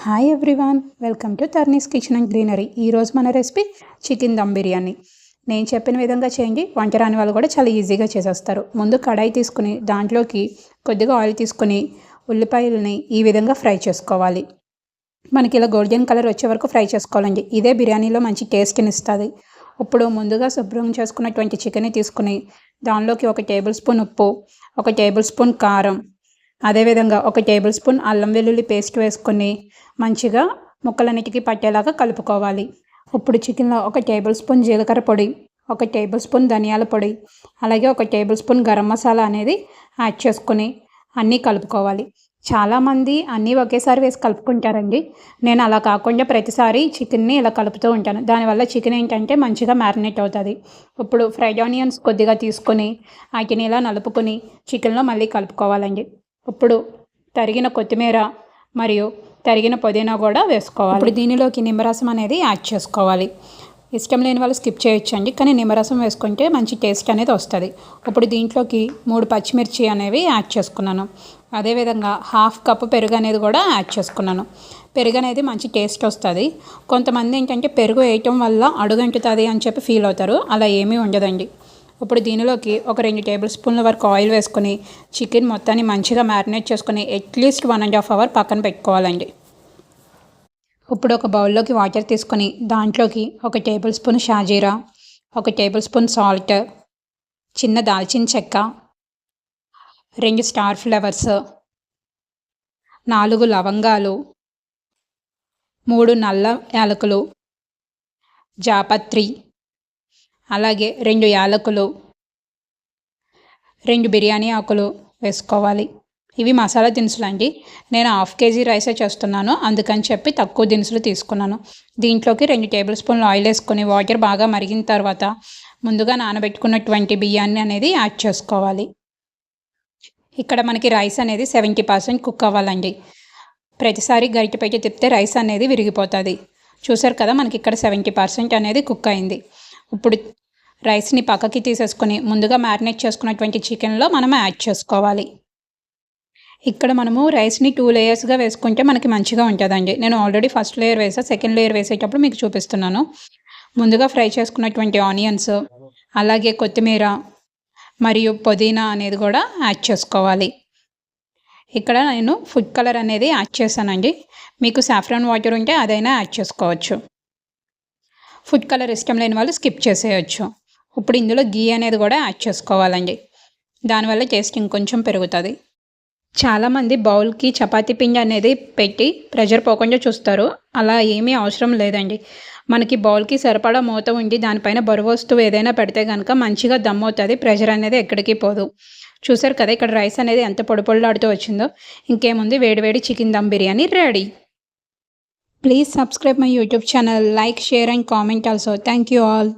Hi everyone, welcome to తర్నీస్ kitchen and greenery. ఈరోజు మన రెసిపీ చికెన్ దమ్ బిర్యానీ. నేను చెప్పిన విధంగా చేయండి, వంట రాని వాళ్ళు కూడా చాలా ఈజీగా చేసేస్తారు. ముందు కడాయి తీసుకుని దాంట్లోకి కొద్దిగా ఆయిల్ తీసుకుని ఉల్లిపాయలని ఈ విధంగా ఫ్రై చేసుకోవాలి. మనకి ఇలా గోల్డెన్ కలర్ వచ్చే వరకు ఫ్రై చేసుకోవాలండి. ఇదే బిర్యానీలో మంచి టేస్ట్ని ఇస్తుంది. ఇప్పుడు ముందుగా శుభ్రం చేసుకున్నటువంటి చికెన్ని తీసుకుని దానిలోకి 1 టేబుల్ స్పూన్ ఉప్పు, 1 టేబుల్ స్పూన్ కారం, అదేవిధంగా 1 టేబుల్ స్పూన్ అల్లం వెల్లుల్లి పేస్ట్ వేసుకొని మంచిగా ముక్కలన్నిటికీ పట్టేలాగా కలుపుకోవాలి. ఇప్పుడు చికెన్లో 1 టేబుల్ స్పూన్ జీలకర్ర పొడి, 1 టేబుల్ స్పూన్ ధనియాల పొడి, అలాగే 1 టేబుల్ స్పూన్ గరం మసాలా అనేది యాడ్ చేసుకుని అన్నీ కలుపుకోవాలి. చాలామంది అన్నీ ఒకేసారి వేసి కలుపుకుంటారండి. నేను అలా కాకుండా ప్రతిసారి చికెన్ని ఇలా కలుపుతూ ఉంటాను. దానివల్ల చికెన్ ఏంటంటే మంచిగా మ్యారినేట్ అవుతుంది. ఇప్పుడు ఫ్రైడ్ ఆనియన్స్ కొద్దిగా తీసుకొని వాటిని ఇలా నలుపుకొని చికెన్లో మళ్ళీ కలుపుకోవాలండి. ఇప్పుడు తరిగిన కొత్తిమీర మరియు తరిగిన పుదీనా కూడా వేసుకోవాలి. ఇప్పుడు దీనిలోకి నిమ్మరసం అనేది యాడ్ చేసుకోవాలి. ఇష్టం లేని వాళ్ళు స్కిప్ చేయొచ్చండి, కానీ నిమ్మరసం వేసుకుంటే మంచి టేస్ట్ అనేది వస్తుంది. ఇప్పుడు దీంట్లోకి 3 పచ్చిమిర్చి అనేవి యాడ్ చేసుకున్నాను. అదేవిధంగా 1/2 కప్పు పెరుగు అనేది కూడా యాడ్ చేసుకున్నాను. పెరుగు అనేది మంచి టేస్ట్ వస్తుంది. కొంతమంది ఏంటంటే పెరుగు వేయటం వల్ల అడుగంటుతుంది అని చెప్పి ఫీల్ అవుతారు. అలా ఏమీ ఉండదండి. ఇప్పుడు దీనిలోకి 2 టేబుల్ స్పూన్ల వరకు ఆయిల్ వేసుకొని చికెన్ మొత్తాన్ని మంచిగా మ్యారినేట్ చేసుకొని అట్లీస్ట్ 1.5 అవర్ పక్కన పెట్టుకోవాలండి. ఇప్పుడు ఒక బౌల్లోకి వాటర్ తీసుకొని దాంట్లోకి 1 టేబుల్ స్పూన్ షాజీరా, 1 టేబుల్ స్పూన్ సాల్ట్, చిన్న దాల్చిన చెక్క, 2 స్టార్ ఫ్లవర్స్, 4 లవంగాలు, 3 నల్ల యాలకులు, జాపత్రి, అలాగే 2 యాలకులు, 2 బిర్యానీ ఆకులు వేసుకోవాలి. ఇవి మసాలా దినుసులు అండి. నేను 1/2 కేజీ రైసే చేస్తున్నాను, అందుకని చెప్పి తక్కువ దినుసులు తీసుకున్నాను. దీంట్లోకి 2 టేబుల్ స్పూన్లు ఆయిల్ వేసుకొని వాటర్ బాగా మరిగిన తర్వాత ముందుగా నానబెట్టుకున్నటువంటి బియ్యాన్ని అనేది యాడ్ చేసుకోవాలి. ఇక్కడ మనకి రైస్ అనేది 70% కుక్ అవ్వాలండి. ప్రతిసారి గరిటె పెట్టి తిప్పితే రైస్ అనేది విరిగిపోతుంది. చూసారు కదా, మనకి ఇక్కడ 70% అనేది కుక్ అయింది. ఇప్పుడు రైస్ని పక్కకి తీసేసుకొని ముందుగా మ్యారినేట్ చేసుకున్నటువంటి చికెన్లో మనం యాడ్ చేసుకోవాలి. ఇక్కడ మనము రైస్ని 2 లేయర్స్గా వేసుకుంటే మనకి మంచిగా ఉంటుందండి. నేను ఆల్రెడీ ఫస్ట్ లేయర్ వేసా, సెకండ్ లేయర్ వేసేటప్పుడు మీకు చూపిస్తున్నాను. ముందుగా ఫ్రై చేసుకున్నటువంటి ఆనియన్స్, అలాగే కొత్తిమీర మరియు పుదీనా అనేది కూడా యాడ్ చేసుకోవాలి. ఇక్కడ నేను ఫుడ్ కలర్ అనేది యాడ్ చేశానండి. మీకు సాఫ్రాన్ వాటర్ ఉంటే అదైనా యాడ్ చేసుకోవచ్చు. ఫుడ్ కలర్ ఇష్టం లేని వాళ్ళు స్కిప్ చేసేయచ్చు. ఇప్పుడు ఇందులో గీ అనేది కూడా యాడ్ చేసుకోవాలండి. దానివల్ల టేస్ట్ ఇంకొంచెం పెరుగుతుంది. చాలామంది బౌల్కి చపాతీ పిండి అనేది పెట్టి ప్రెషర్ పోకుండా చూస్తారు. అలా ఏమీ అవసరం లేదండి. మనకి బౌల్కి సరిపడా మూత ఉండి దానిపైన బరువు వస్తువు ఏదైనా పెడితే కనుక మంచిగా దమ్ అవుతుంది. ప్రెషర్ అనేది ఎక్కడికి పోదు. చూసారు కదా, ఇక్కడ రైస్ అనేది ఎంత పొడి పొడిలాడుతూ వచ్చిందో. ఇంకేముంది, వేడివేడి chicken dum biryani ready. Please subscribe my YouTube channel, like, share and comment also. Thank you all.